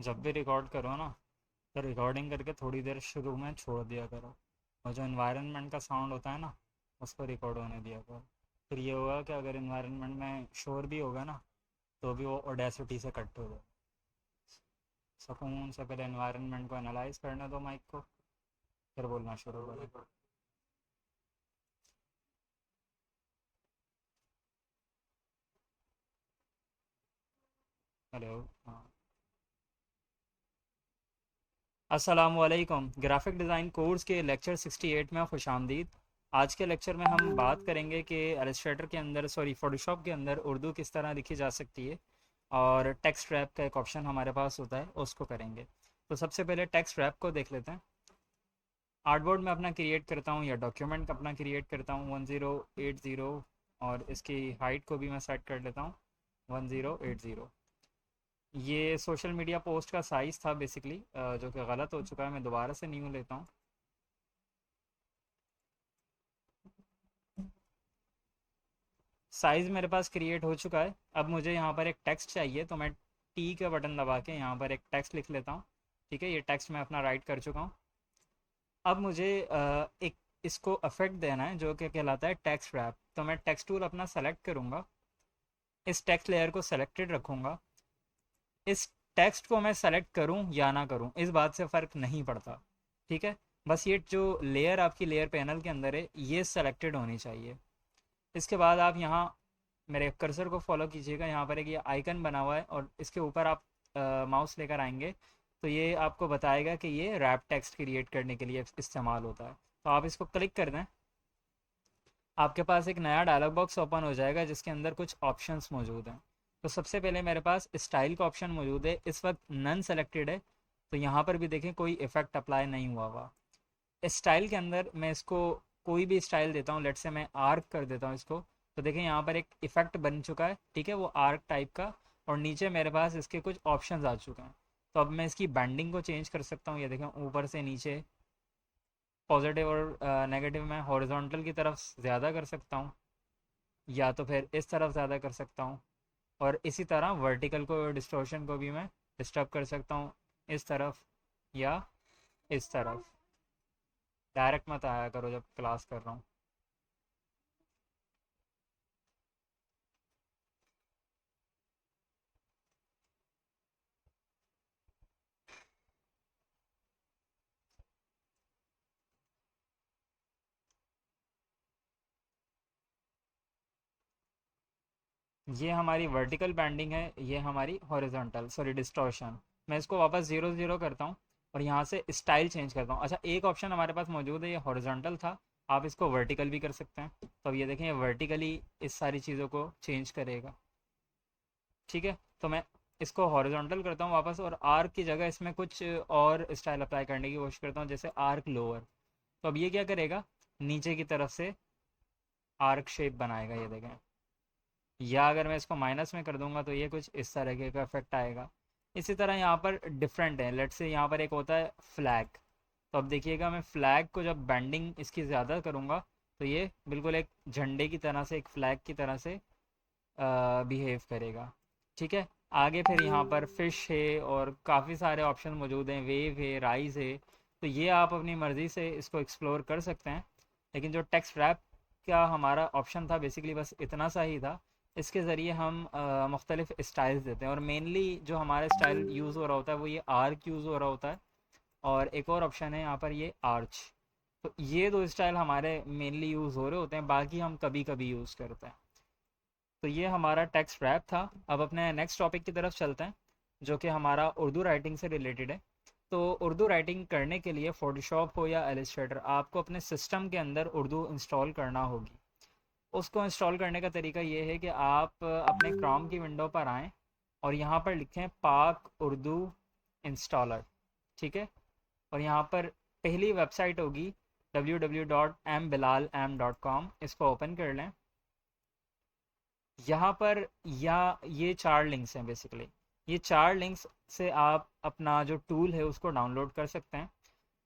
जब भी रिकॉर्ड करो ना, तो रिकॉर्डिंग करके थोड़ी देर शुरू में छोड़ दिया करो, और जो इन्वायरमेंट का साउंड होता है ना, उसको रिकॉर्ड होने दिया करो। फिर ये होगा कि अगर इन्वायरमेंट में शोर भी होगा ना, तो भी वो ऑडेसिटी से कट हो जाए। सुकून से पहले इन्वायरमेंट को एनालाइज करने दो माइक को, फिर बोलना शुरू करो। हेलो। हाँ। अस्सलामुअलैकुम, ग्राफिक डिज़ाइन कोर्स के लेक्चर 68 में खुशामदीद। आज के लेक्चर में हम बात करेंगे कि एलिस्ट्रेटर के अंदर, सॉरी, फोटोशॉप के अंदर उर्दू किस तरह लिखी जा सकती है, और टेक्स्ट रैप का एक ऑप्शन हमारे पास होता है, उसको करेंगे। तो सबसे पहले टेक्स्ट रैप को देख लेते हैं। आर्टबोर्ड में अपना क्रिएट करता हूँ, या डॉक्यूमेंट अपना क्रिएट करता हूँ 1080, और इसकी हाइट को भी मैं सेट कर लेता हूँ 1080। ये सोशल मीडिया पोस्ट का साइज़ था बेसिकली, जो कि गलत हो चुका है। मैं दोबारा से न्यू लेता हूँ। साइज़ मेरे पास क्रिएट हो चुका है। अब मुझे यहाँ पर एक टेक्स्ट चाहिए, तो मैं टी का बटन दबा के यहाँ पर एक टेक्स्ट लिख लेता हूँ। ठीक है, ये टेक्स्ट मैं अपना राइट कर चुका हूँ। अब मुझे एक इसको अफेक्ट देना है, जो कि कहलाता है टेक्स्ट रैप। तो मैं टेक्स्ट टूल अपना सेलेक्ट करूँगा, इस टेक्स्ट लेयर को सेलेक्टेड रखूँगा। इस टेक्स्ट को मैं सेलेक्ट करूं या ना करूं, इस बात से फ़र्क नहीं पड़ता। ठीक है, बस ये जो लेयर आपकी लेयर पैनल के अंदर है, ये सेलेक्टेड होनी चाहिए। इसके बाद आप यहाँ मेरे कर्सर को फॉलो कीजिएगा, यहाँ पर एक ये आइकन बना हुआ है, और इसके ऊपर आप माउस लेकर आएंगे, तो ये आपको बताएगा कि ये रैप टेक्स्ट क्रिएट करने के लिए इस्तेमाल होता है। तो आप इसको क्लिक कर दें, आपके पास एक नया डायलॉग बॉक्स ओपन हो जाएगा, जिसके अंदर कुछ ऑप्शंस मौजूद हैं। तो सबसे पहले मेरे पास स्टाइल का ऑप्शन मौजूद है, इस वक्त नन सेलेक्टेड है। तो यहाँ पर भी देखें, कोई इफेक्ट अप्लाई नहीं हुआ हुआ। स्टाइल के अंदर मैं इसको कोई भी स्टाइल देता हूँ, लेट से मैं आर्क कर देता हूँ इसको। तो देखें, यहाँ पर एक इफेक्ट बन चुका है, ठीक है, वो आर्क टाइप का। और नीचे मेरे पास इसके कुछ ऑप्शंस आ चुके हैं। तो अब मैं इसकी बैंडिंग को चेंज कर सकता हूँ। ये देखें, ऊपर से नीचे, पॉजिटिव और नेगेटिव में हॉरिजॉन्टल की तरफ ज़्यादा कर सकता हूँ, या तो फिर इस तरफ ज़्यादा कर सकता हूँ। और इसी तरह वर्टिकल को, डिस्टॉर्शन को भी मैं डिस्टर्ब कर सकता हूँ, इस तरफ या इस तरफ। डायरेक्ट मत आया करो जब क्लास कर रहा हूँ। ये हमारी वर्टिकल बैंडिंग है, ये हमारी हॉरिजॉन्टल, सॉरी, डिस्टॉर्शन। मैं इसको वापस 0 0 करता हूँ, और यहाँ से स्टाइल चेंज करता हूँ। अच्छा, एक ऑप्शन हमारे पास मौजूद है, ये हॉरिजॉन्टल था, आप इसको वर्टिकल भी कर सकते हैं। तो अब ये देखें, ये वर्टिकली इस सारी चीज़ों को चेंज करेगा। ठीक है, तो मैं इसको हॉरिजॉन्टल करता हूँ वापस, और आर्क की जगह इसमें कुछ और स्टाइल अप्लाई करने की कोशिश करता हूँ, जैसे आर्क लोअर। तो अब ये क्या करेगा, नीचे की तरफ से आर्क शेप बनाएगा, ये देखें। या अगर मैं इसको माइनस में कर दूंगा, तो ये कुछ इस तरह का इफेक्ट आएगा। इसी तरह यहाँ पर डिफरेंट है, लेट से यहाँ पर एक होता है फ्लैग। तो अब देखिएगा, मैं फ्लैग को जब बैंडिंग इसकी ज़्यादा करूँगा, तो ये बिल्कुल एक झंडे की तरह से, एक फ्लैग की तरह से बिहेव करेगा। ठीक है, आगे फिर यहाँ पर फिश है, और काफ़ी सारे ऑप्शन मौजूद हैं, वेव है, राइज है। तो ये आप अपनी मर्ज़ी से इसको एक्सप्लोर कर सकते हैं। लेकिन जो टेक्स्ट रैप का हमारा ऑप्शन था, बेसिकली बस इतना सा ही था। इसके ज़रिए हम मुख्तलिफ स्टाइल्स देते हैं, और मेनली जो हमारा स्टाइल यूज़ हो रहा होता है, वो ये आर्क यूज़ हो रहा होता है। और एक और ऑप्शन है यहाँ पर, ये आर्च। तो ये दो स्टाइल हमारे मेनली यूज़ हो रहे होते हैं, बाकी हम कभी कभी यूज़ करते हैं। तो ये हमारा टेक्स्ट रैप था। अब अपने नेक्स्ट टॉपिक की तरफ चलते हैं, जो कि हमारा उर्दू राइटिंग से रिलेटेड है। तो उर्दू राइटिंग करने के लिए फ़ोटोशॉप हो या एलिस्ट्रेटर, आपको अपने सिस्टम के अंदर उर्दू इंस्टॉल करना होगी। उसको इंस्टॉल करने का तरीका ये है कि आप अपने क्रोम की विंडो पर आएँ, और यहाँ पर लिखें पाक उर्दू इंस्टॉलर। ठीक है, और यहाँ पर पहली वेबसाइट होगी www.mbilalam.com, इसको ओपन कर लें। यहाँ पर या ये चार लिंक्स हैं बेसिकली, ये चार लिंक्स से आप अपना जो टूल है उसको डाउनलोड कर सकते हैं।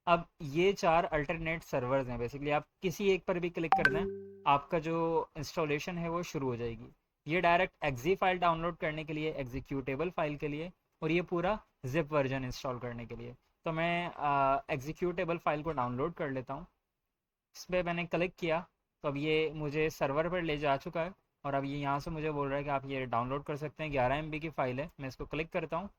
अब ये चार अल्टरनेट सर्वर्स हैं बेसिकली, आप किसी एक पर भी क्लिक कर दें, आपका जो इंस्टॉलेशन है वो शुरू हो जाएगी। ये डायरेक्ट एक्जी फाइल डाउनलोड करने के लिए, एग्जीक्यूटेबल फाइल के लिए, और ये पूरा जिप वर्जन इंस्टॉल करने के लिए। तो मैं एग्जीक्यूटेबल फाइल को डाउनलोड कर लेता हूँ। इस पर मैंने क्लिक किया तो अब ये मुझे सर्वर पर ले जा चुका है, और अब ये यहाँ से मुझे बोल रहा है कि आप ये डाउनलोड कर सकते हैं। 11 MB की फ़ाइल है। मैं इसको क्लिक करता हूँ।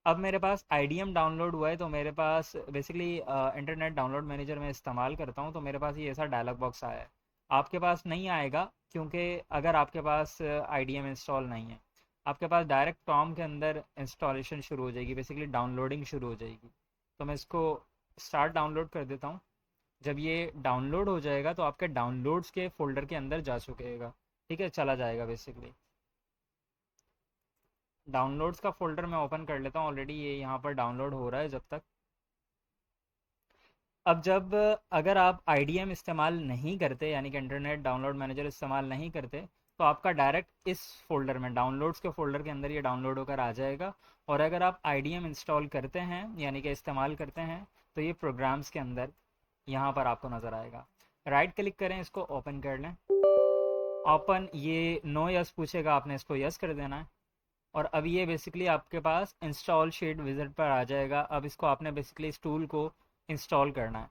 अब मेरे पास IDM डाउनलोड हुआ है, तो मेरे पास बेसिकली इंटरनेट डाउनलोड मैनेजर में इस्तेमाल करता हूँ, तो मेरे पास ये ऐसा डायलॉग बॉक्स आया है। आपके पास नहीं आएगा, क्योंकि अगर आपके पास IDM इंस्टॉल नहीं है, आपके पास डायरेक्ट टॉम के अंदर इंस्टॉलेशन शुरू हो जाएगी, बेसिकली डाउनलोडिंग शुरू हो जाएगी। तो मैं इसको स्टार्ट डाउनलोड कर देता हूँ। जब ये डाउनलोड हो जाएगा तो आपके डाउनलोड्स के फोल्डर के अंदर जा चुकेगा, ठीक है, चला जाएगा बेसिकली। डाउनलोड्स का फोल्डर मैं ओपन कर लेता हूँ, ऑलरेडी ये यहाँ पर डाउनलोड हो रहा है जब तक। अब जब अगर आप IDM इस्तेमाल नहीं करते, यानी कि इंटरनेट डाउनलोड मैनेजर इस्तेमाल नहीं करते, तो आपका डायरेक्ट इस फोल्डर में, डाउनलोड्स के फोल्डर के अंदर ये डाउनलोड होकर आ जाएगा। और अगर आप IDM इंस्टॉल करते हैं, यानी कि इस्तेमाल करते हैं, तो ये प्रोग्राम्स के अंदर यहाँ पर आपको नज़र आएगा। राइट क्लिक करें, इसको ओपन कर लें। ओपन, ये नो यस पूछेगा, आपने इसको यस कर देना है। और अब ये बेसिकली आपके पास इंस्टॉल शीट विजिट पर आ जाएगा। अब इसको आपने बेसिकली इस टूल को इंस्टॉल करना है।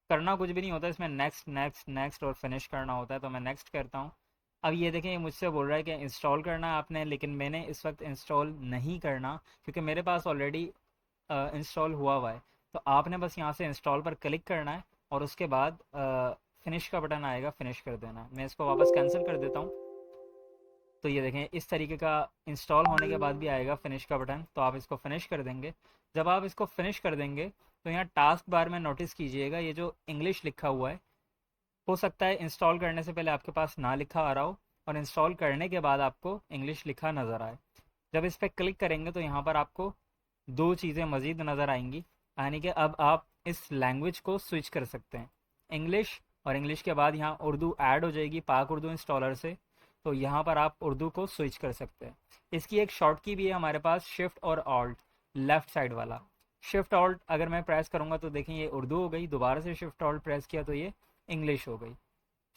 करना कुछ भी नहीं होता, इसमें नेक्स्ट नेक्स्ट नेक्स्ट और फिनिश करना होता है, तो मैं नेक्स्ट करता हूँ। अब ये देखें, ये मुझसे बोल रहा है कि इंस्टॉल करना है आपने, लेकिन मैंने इस वक्त इंस्टॉल नहीं करना, क्योंकि मेरे पास ऑलरेडी इंस्टॉल हुआ है। तो आपने बस यहाँ से इंस्टॉल पर क्लिक करना है, और उसके बाद फिनिश का बटन आएगा, फिनिश कर देना है। मैं इसको वापस कैंसिल कर देता हूँ। तो ये देखें, इस तरीके का इंस्टॉल होने के बाद भी आएगा फिनिश का बटन, तो आप इसको फिनिश कर देंगे। जब आप इसको फिनिश कर देंगे, तो यहाँ टास्क बार में नोटिस कीजिएगा, ये जो इंग्लिश लिखा हुआ है, हो सकता है इंस्टॉल करने से पहले आपके पास ना लिखा आ रहा हो, और इंस्टॉल करने के बाद आपको इंग्लिश लिखा नज़र आए। जब इस पर क्लिक करेंगे तो यहाँ पर आपको दो चीज़ें मज़ीद नज़र आएंगी, यानी कि अब आप इस लैंग्वेज को स्विच कर सकते हैं, इंग्लिश। और इंग्लिश के बाद यहाँ उर्दू ऐड हो जाएगी पाक उर्दू इंस्टॉलर से, तो यहाँ पर आप उर्दू को स्विच कर सकते हैं। इसकी एक शॉर्ट की भी है हमारे पास, शिफ्ट और ऑल्ट, लेफ़्ट साइड वाला। शिफ्ट ऑल्ट अगर मैं प्रेस करूँगा तो देखें ये उर्दू हो गई, दोबारा से शिफ्ट ऑल्ट प्रेस किया तो ये इंग्लिश हो गई,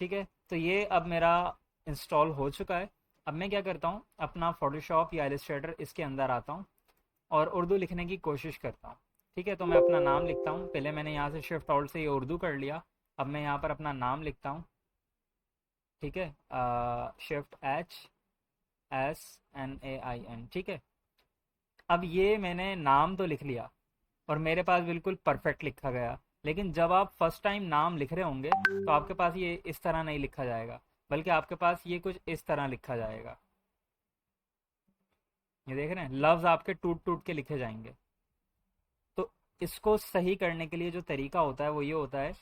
ठीक है। तो ये अब मेरा इंस्टॉल हो चुका है। अब मैं क्या करता हूँ, अपना फोटोशॉप या इलस्ट्रेटर इसके अंदर आता हूँ, और उर्दू लिखने की कोशिश करता हूँ, ठीक है। तो मैं अपना नाम लिखता हूँ, पहले मैंने यहाँ से शिफ्ट ऑल्ट से ये उर्दू कर लिया। अब मैं यहाँ पर अपना नाम लिखता हूँ, ठीक है, ShiftHSNAIN, ठीक है। अब ये मैंने नाम तो लिख लिया, और मेरे पास बिल्कुल परफेक्ट लिखा गया। लेकिन जब आप फर्स्ट टाइम नाम लिख रहे होंगे, तो आपके पास ये इस तरह नहीं लिखा जाएगा, बल्कि आपके पास ये कुछ इस तरह लिखा जाएगा। ये देख रहे हैं, लफ्ज़ आपके टूट टूट के लिखे जाएंगे। तो इसको सही करने के लिए जो तरीका होता है वो ये होता है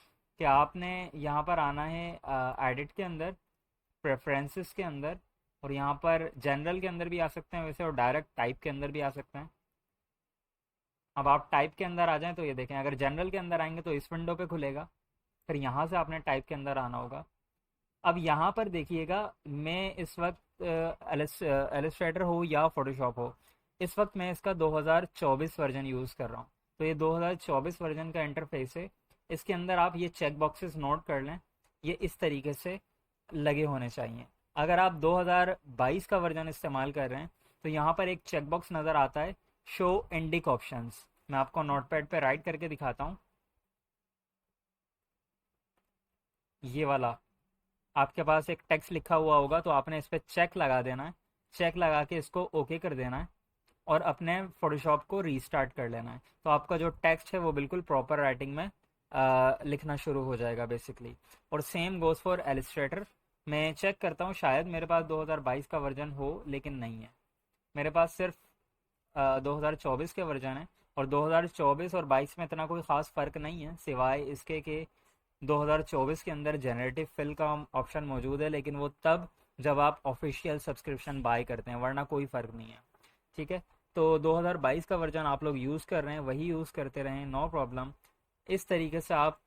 कि आपने यहाँ पर आना है एडिट के अंदर, प्रेफरेंसेस के अंदर, और यहाँ पर जनरल के अंदर भी आ सकते हैं वैसे, और डायरेक्ट टाइप के अंदर भी आ सकते हैं। अब आप टाइप के अंदर आ जाएं तो ये देखें, अगर जनरल के अंदर आएंगे तो इस विंडो पे खुलेगा, फिर यहाँ से आपने टाइप के अंदर आना होगा। अब यहाँ पर देखिएगा, मैं इस वक्त एलिस्ट्रेटर हो या फोटोशॉप हो, इस वक्त मैं इसका 2024 वर्जन यूज़ कर रहा हूँ। तो ये 2024 वर्जन का इंटरफेस है। इसके अंदर आप ये चेक बॉक्सेस नोट कर लें, ये इस तरीके से लगे होने चाहिए। अगर आप 2022 का वर्जन इस्तेमाल कर रहे हैं, तो यहाँ पर एक चेक बॉक्स नज़र आता है, शो इंडिक ऑप्शंस। मैं आपको नोटपैड पे राइट करके दिखाता हूँ, ये वाला। आपके पास एक टेक्स्ट लिखा हुआ होगा, तो आपने इस पर चेक लगा देना है। चेक लगा के इसको ओके कर देना है, और अपने फोटोशॉप को रीस्टार्ट कर लेना है। तो आपका जो टेक्स्ट है वो बिल्कुल प्रॉपर राइटिंग में लिखना शुरू हो जाएगा बेसिकली। और सेम गोज़ फॉर एलिस्ट्रेटर। मैं चेक करता हूँ, शायद मेरे पास 2022 का वर्जन हो, लेकिन नहीं है। मेरे पास सिर्फ 2024 के वर्जन है, और 2024 और 22 में इतना कोई ख़ास फ़र्क नहीं है, सिवाय इसके कि 2024 के अंदर जनरेटिव फिल का ऑप्शन मौजूद है, लेकिन वो तब जब आप ऑफिशियल सब्सक्रिप्शन बाय करते हैं, वरना कोई फ़र्क नहीं है, ठीक है। तो 2022 का वर्जन आप लोग यूज़ कर रहे हैं, वही यूज़ करते रहें, नो प्रॉब्लम। इस तरीके से आप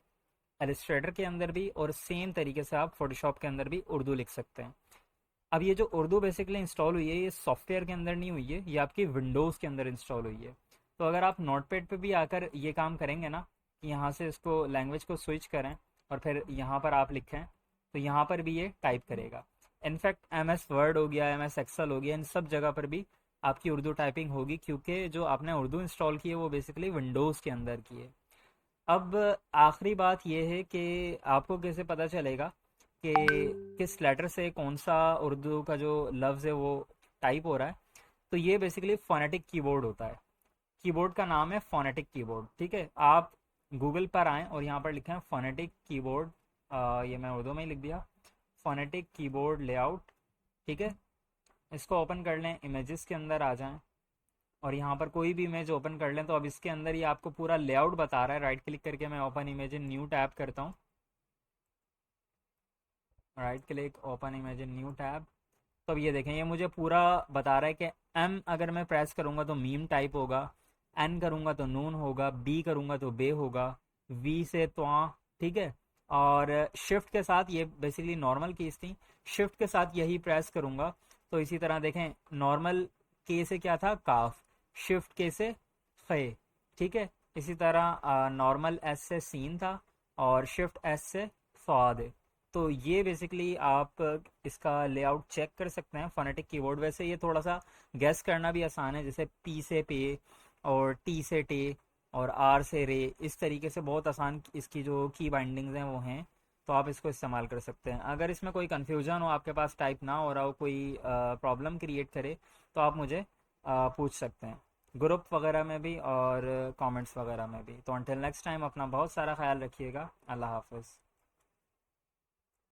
एलिस्ट्रेटर के अंदर भी, और सेम तरीके से आप फोटोशॉप के अंदर भी उर्दू लिख सकते हैं। अब ये जो उर्दू बेसिकली इंस्टॉल हुई है, ये सॉफ्टवेयर के अंदर नहीं हुई है, ये आपकी विंडोज़ के अंदर इंस्टॉल हुई है। तो अगर आप नोटपैड पे भी आकर ये काम करेंगे ना, कि यहाँ से इसको लैंग्वेज को स्विच करें, और फिर यहाँ पर आप लिखें, तो यहाँ पर भी ये टाइप करेगा। इनफैक्ट MS वर्ड हो गया, MS एक्सेल हो गया, इन सब जगह पर भी आपकी उर्दू टाइपिंग होगी, क्योंकि जो आपने उर्दू इंस्टॉल की है वो बेसिकली विंडोज़ के अंदर की है। अब आखिरी बात यह है कि आपको कैसे पता चलेगा कि किस लेटर से कौन सा उर्दू का जो लफ्ज़ है वो टाइप हो रहा है। तो ये बेसिकली फोनेटिक कीबोर्ड होता है। कीबोर्ड का नाम है फोनेटिक कीबोर्ड, ठीक है। आप गूगल पर आएँ और यहाँ पर लिखें फोनेटिक कीबोर्ड, ये मैं उर्दू में ही लिख दिया, फोनेटिक कीबोर्ड लेआउट, ठीक है। इसको ओपन कर लें, इमेजेस के अंदर आ जाएं और यहाँ पर कोई भी इमेज ओपन कर लें। तो अब इसके अंदर ये आपको पूरा लेआउट बता रहा है। राइट क्लिक करके मैं open image in new tab करता हूँ, right click open image in new tab. तो अब ये देखें, ये मुझे पूरा बता रहा है कि एम अगर मैं प्रेस करूँगा तो मीम टाइप होगा, एन करूँगा तो नून होगा, बी करूँगा तो बे होगा, वी से त्वा, ठीक है। और शिफ्ट के साथ, ये बेसिकली नॉर्मल कीज थी, शिफ्ट के साथ यही प्रेस करूँगा तो इसी तरह देखें, नॉर्मल के से क्या था, काफ, शिफ्ट के से खे, ठीक है। इसी तरह नॉर्मल एस से सीन था और शिफ्ट एस से स्वाद है। तो ये बेसिकली आप इसका लेआउट चेक कर सकते हैं फोनेटिक कीबोर्ड। वैसे ये थोड़ा सा गैस करना भी आसान है, जैसे पी से पे और टी से टे और आर से रे, इस तरीके से बहुत आसान इसकी जो की बाइंडिंग्स हैं वो हैं। तो आप इसको इस्तेमाल कर सकते हैं। अगर इसमें कोई कन्फ्यूजन हो, आपके पास टाइप ना हो रहा हो, कोई प्रॉब्लम क्रिएट करे, तो आप मुझे पूछ सकते हैं ग्रुप वगैरह में भी और कमेंट्स वगैरह में भी। तो अंटिल नेक्स्ट टाइम अपना बहुत सारा ख्याल रखिएगा। अल्लाह हाफ़िज़।